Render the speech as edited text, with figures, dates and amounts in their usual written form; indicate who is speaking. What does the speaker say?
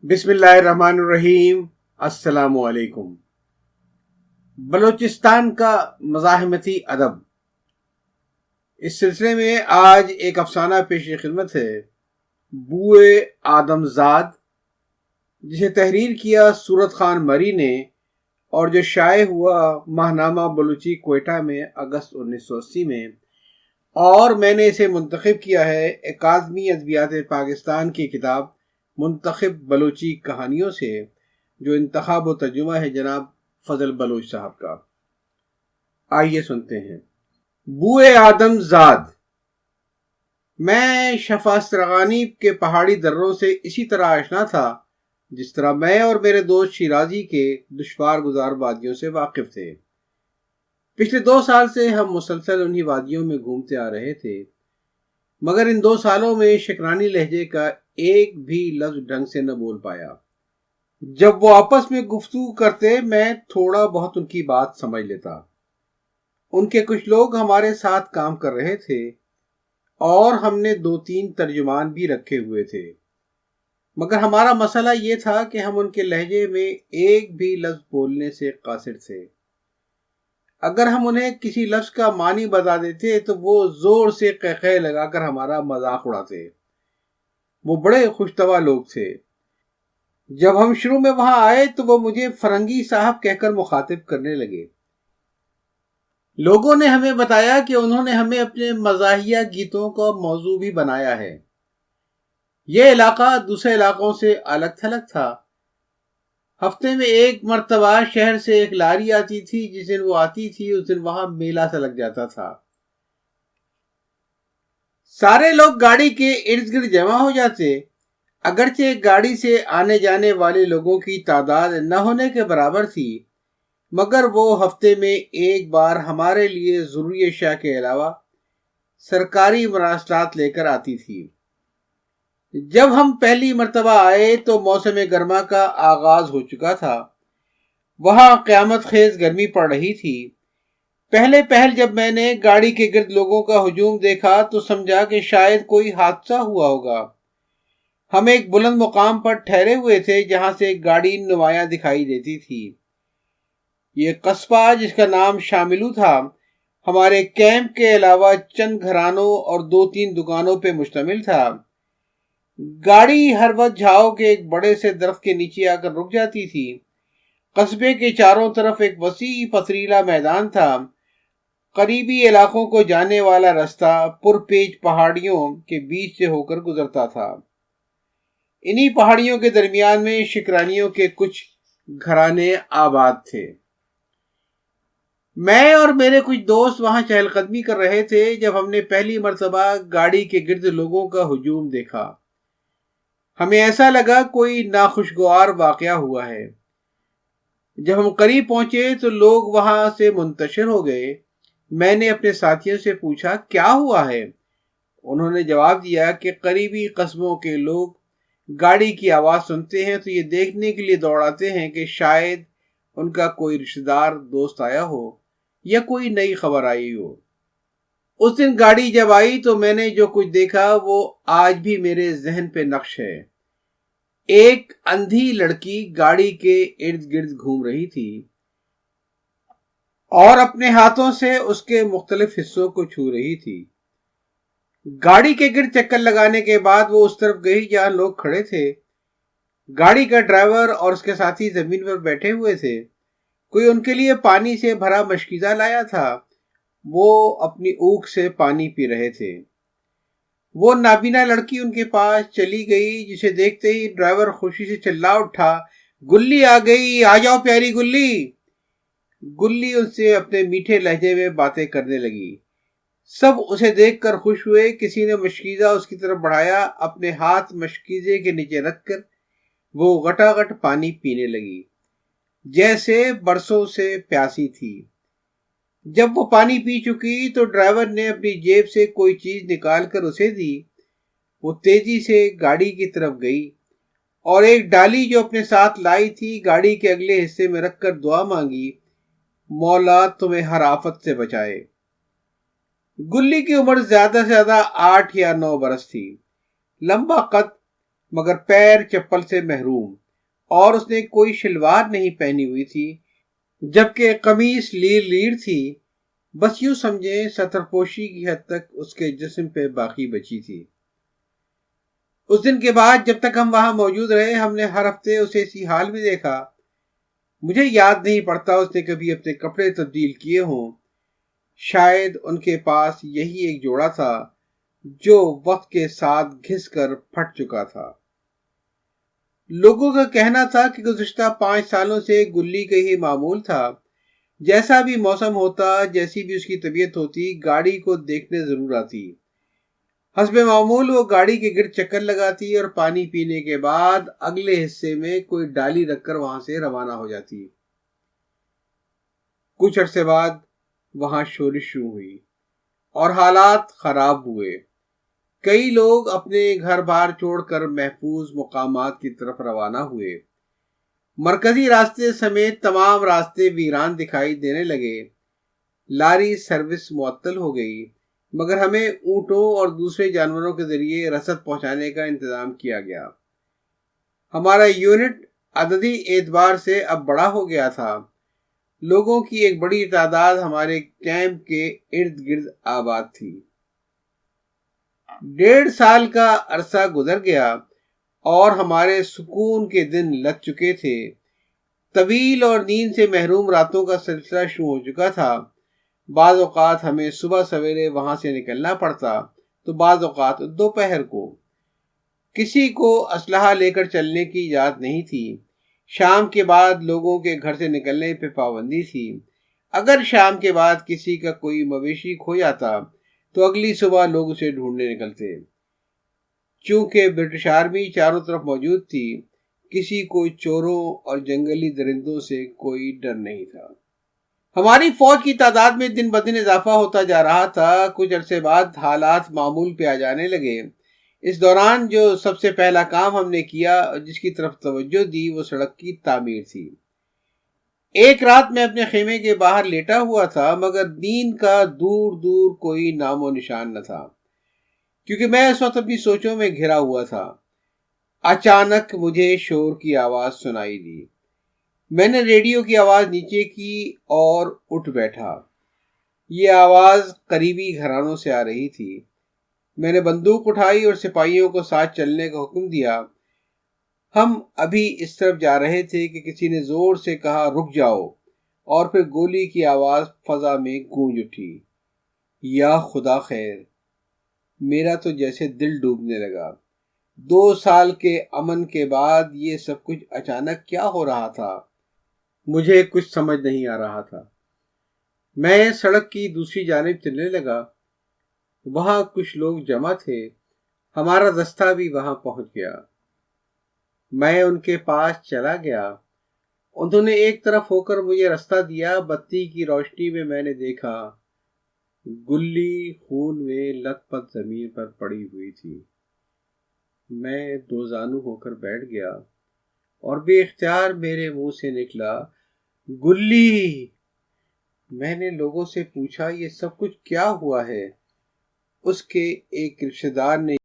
Speaker 1: بسم اللہ الرحمن الرحیم۔ السلام علیکم۔ بلوچستان کا مزاحمتی ادب، اس سلسلے میں آج ایک افسانہ پیش خدمت ہے، بوئے آدم زاد، جسے تحریر کیا صورت خان مری نے اور جو شائع ہوا ماہنامہ بلوچی کوئٹہ میں اگست 1980 میں، اور میں نے اسے منتخب کیا ہے اکادمی ادبیات پاکستان کی کتاب منتخب بلوچی کہانیوں سے، جو انتخاب و ترجمہ ہے جناب فضل بلوچ صاحب کا۔ آئیے سنتے ہیں۔ بوئے آدم زاد۔ میں شفاسترغانی کے پہاڑی دروں سے اسی طرح آشنا تھا جس طرح میں اور میرے دوست شیرازی کے دشوار گزار وادیوں سے واقف تھے۔ پچھلے 2 سال سے ہم مسلسل انہی وادیوں میں گھومتے آ رہے تھے، مگر ان 2 سالوں میں شکرانی لہجے کا ایک بھی لفظ ڈھنگ سے نہ بول پایا۔ جب وہ آپس میں گفتگو کرتے میں تھوڑا بہت ان کی بات سمجھ لیتا۔ ان کے کچھ لوگ ہمارے ساتھ کام کر رہے تھے اور ہم نے 2-3 ترجمان بھی رکھے ہوئے تھے، مگر ہمارا مسئلہ یہ تھا کہ ہم ان کے لہجے میں ایک بھی لفظ بولنے سے قاصر تھے۔ اگر ہم انہیں کسی لفظ کا معنی بتا دیتے تو وہ زور سے قہقہے لگا کر ہمارا مذاق اڑاتے۔ وہ بڑے خوش طبع لوگ تھے۔ جب ہم شروع میں وہاں آئے تو وہ مجھے فرنگی صاحب کہہ کر مخاطب کرنے لگے۔ لوگوں نے ہمیں بتایا کہ انہوں نے ہمیں اپنے مزاحیہ گیتوں کا موضوع بھی بنایا ہے۔ یہ علاقہ دوسرے علاقوں سے الگ تھلگ تھا۔ ہفتے میں 1 مرتبہ شہر سے ایک لاری آتی تھی، جس دن وہ آتی تھی اس دن وہاں میلہ سا لگ جاتا تھا۔ سارے لوگ گاڑی کے ارد گرد جمع ہو جاتے، اگرچہ گاڑی سے آنے جانے والے لوگوں کی تعداد نہ ہونے کے برابر تھی، مگر وہ ہفتے میں ایک بار ہمارے لیے ضروری اشیاء کے علاوہ سرکاری مراسلات لے کر آتی تھی۔ جب ہم پہلی مرتبہ آئے تو موسم گرما کا آغاز ہو چکا تھا۔ وہاں قیامت خیز گرمی پڑ رہی تھی۔ پہل جب میں نے گاڑی کے گرد لوگوں کا ہجوم دیکھا تو سمجھا کہ شاید کوئی حادثہ ہوا ہوگا۔ ہم ایک بلند مقام پر ٹھہرے ہوئے تھے جہاں سے گاڑی نمایاں دکھائی دیتی تھی۔ یہ قصبہ، جس کا نام شاملو تھا، ہمارے کیمپ کے علاوہ چند گھرانوں اور 2-3 دکانوں پہ مشتمل تھا۔ گاڑی ہر وقت جھاؤ کے ایک بڑے سے درخت کے نیچے آ کر رک جاتی تھی۔ قصبے کے چاروں طرف ایک وسیع پتھریلا میدان تھا۔ قریبی علاقوں کو جانے والا رستہ پرپیچ پہاڑیوں کے بیچ سے ہو کر گزرتا تھا۔ انہی پہاڑیوں کے درمیان میں شکرانیوں کے کچھ گھرانے آباد تھے۔ میں اور میرے کچھ دوست وہاں چہل قدمی کر رہے تھے جب ہم نے پہلی مرتبہ گاڑی کے گرد لوگوں کا ہجوم دیکھا۔ ہمیں ایسا لگا کوئی ناخوشگوار واقعہ ہوا ہے۔ جب ہم قریب پہنچے تو لوگ وہاں سے منتشر ہو گئے۔ میں نے اپنے ساتھیوں سے پوچھا کیا ہوا ہے؟ انہوں نے جواب دیا کہ قریبی قصبوں کے لوگ گاڑی کی آواز سنتے ہیں تو یہ دیکھنے کے لیے دوڑاتے ہیں کہ شاید ان کا کوئی رشتہ دار دوست آیا ہو یا کوئی نئی خبر آئی ہو۔ اس دن گاڑی جب آئی تو میں نے جو کچھ دیکھا وہ آج بھی میرے ذہن پہ نقش ہے۔ ایک اندھی لڑکی گاڑی کے ارد گرد گھوم رہی تھی اور اپنے ہاتھوں سے اس کے مختلف حصوں کو چھو رہی تھی۔ گاڑی کے گرد چکر لگانے کے بعد وہ اس طرف گئی جہاں لوگ کھڑے تھے۔ گاڑی کا ڈرائیور اور اس کے ساتھی زمین پر بیٹھے ہوئے تھے۔ کوئی ان کے لیے پانی سے بھرا مشکیزہ لایا تھا۔ وہ اپنی اونکھ سے پانی پی رہے تھے۔ وہ نابینا لڑکی ان کے پاس چلی گئی، جسے دیکھتے ہی ڈرائیور خوشی سے چلا اٹھا، گلی آ گئی، آ جاؤ پیاری گلی۔ گلی ان سے اپنے میٹھے لہجے میں باتیں کرنے لگی۔ سب اسے دیکھ کر خوش ہوئے۔ کسی نے مشکیزہ اس کی طرف بڑھایا، اپنے ہاتھ مشکیزے کے نیچے رکھ کر وہ گٹا گٹ پانی پینے لگی، جیسے برسوں سے پیاسی تھی۔ جب وہ پانی پی چکی تو ڈرائیور نے اپنی جیب سے کوئی چیز نکال کر اسے دی۔ وہ تیزی سے گاڑی کی طرف گئی اور ایک ڈالی جو اپنے ساتھ لائی تھی گاڑی کے اگلے حصے میں رکھ کر دعا مانگی، مولا تمہیں ہر آفت سے بچائے۔ گلی کی عمر زیادہ سے زیادہ 8 یا 9 برس تھی۔ لمبا قد، مگر پیر چپل سے محروم، اور اس نے کوئی شلوار نہیں پہنی ہوئی تھی، جبکہ قمیص لیر تھی۔ بس یوں سمجھیں سطر پوشی کی حد تک اس کے جسم پہ باقی بچی تھی۔ اس دن کے بعد جب تک ہم وہاں موجود رہے، ہم نے ہر ہفتے اسے اسی حال میں دیکھا۔ مجھے یاد نہیں پڑتا اس نے کبھی اپنے کپڑے تبدیل کیے ہوں۔ شاید ان کے پاس یہی ایک جوڑا تھا جو وقت کے ساتھ گھس کر پھٹ چکا تھا۔ لوگوں کا کہنا تھا کہ گزشتہ 5 سالوں سے گلی کا ہی معمول تھا، جیسا بھی موسم ہوتا، جیسی بھی اس کی طبیعت ہوتی، گاڑی کو دیکھنے ضرور آتی۔ حسب معمول وہ گاڑی کے گرد چکر لگاتی اور پانی پینے کے بعد اگلے حصے میں کوئی ڈالی رکھ کر وہاں سے روانہ ہو جاتی۔ کچھ عرصے بعد وہاں شورش شروع ہوئی اور حالات خراب ہوئے۔ کئی لوگ اپنے گھر بار چھوڑ کر محفوظ مقامات کی طرف روانہ ہوئے۔ مرکزی راستے سمیت تمام راستے ویران دکھائی دینے لگے۔ لاری سروس معطل ہو گئی، مگر ہمیں اونٹوں اور دوسرے جانوروں کے ذریعے رسد پہنچانے کا انتظام کیا گیا۔ ہمارا یونٹ عددی اعتبار سے اب بڑا ہو گیا تھا۔ لوگوں کی ایک بڑی تعداد ہمارے کیمپ کے ارد گرد آباد تھی۔ 1.5 سال کا عرصہ گزر گیا اور ہمارے سکون کے دن لگ چکے تھے۔ طویل اور نیند سے محروم راتوں کا سلسلہ شروع ہو چکا تھا۔ بعض اوقات ہمیں صبح سویرے وہاں سے نکلنا پڑتا تو بعض اوقات دوپہر کو۔ کسی کو اسلحہ لے کر چلنے کی اجازت نہیں تھی۔ شام کے بعد لوگوں کے گھر سے نکلنے پہ پابندی تھی۔ اگر شام کے بعد کسی کا کوئی مویشی کھو جاتا تو اگلی صبح لوگ اسے ڈھونڈنے نکلتے۔ چونکہ برٹش آرمی چاروں طرف موجود تھی، کسی کو چوروں اور جنگلی درندوں سے کوئی ڈر نہیں تھا۔ ہماری فوج کی تعداد میں دن بدن اضافہ ہوتا جا رہا تھا۔ کچھ عرصے بعد حالات معمول پہ آ جانے لگے۔ اس دوران جو سب سے پہلا کام ہم نے کیا اور جس کی طرف توجہ دی وہ سڑک کی تعمیر تھی۔ ایک رات میں اپنے خیمے کے باہر لیٹا ہوا تھا، مگر نیند کا دور دور کوئی نام و نشان نہ تھا، کیونکہ میں اس وقت اپنی سوچوں میں گھرا ہوا تھا۔ اچانک مجھے شور کی آواز سنائی دی۔ میں نے ریڈیو کی آواز نیچے کی اور اٹھ بیٹھا۔ یہ آواز قریبی گھرانوں سے آ رہی تھی۔ میں نے بندوق اٹھائی اور سپاہیوں کو ساتھ چلنے کا حکم دیا۔ ہم ابھی اس طرف جا رہے تھے کہ کسی نے زور سے کہا رک جاؤ، اور پھر گولی کی آواز فضا میں گونج اٹھی۔ یا خدا خیر! میرا تو جیسے دل ڈوبنے لگا۔ 2 سال کے امن کے بعد یہ سب کچھ اچانک کیا ہو رہا تھا؟ مجھے کچھ سمجھ نہیں آ رہا تھا۔ میں سڑک کی دوسری جانب چلنے لگا۔ وہاں کچھ لوگ جمع تھے۔ ہمارا دستہ بھی وہاں پہنچ گیا۔ میں ان کے پاس چلا گیا۔ انہوں نے ایک طرف ہو کر مجھے رستہ دیا۔ بتی کی روشنی میں میں نے دیکھا گلی خون میں لت پت زمین پر پڑی ہوئی تھی۔ میں دوزانو ہو کر بیٹھ گیا اور بے اختیار میرے منہ سے نکلا گلی۔ میں نے لوگوں سے پوچھا یہ سب کچھ کیا ہوا ہے؟ اس کے ایک رشتہ دار نے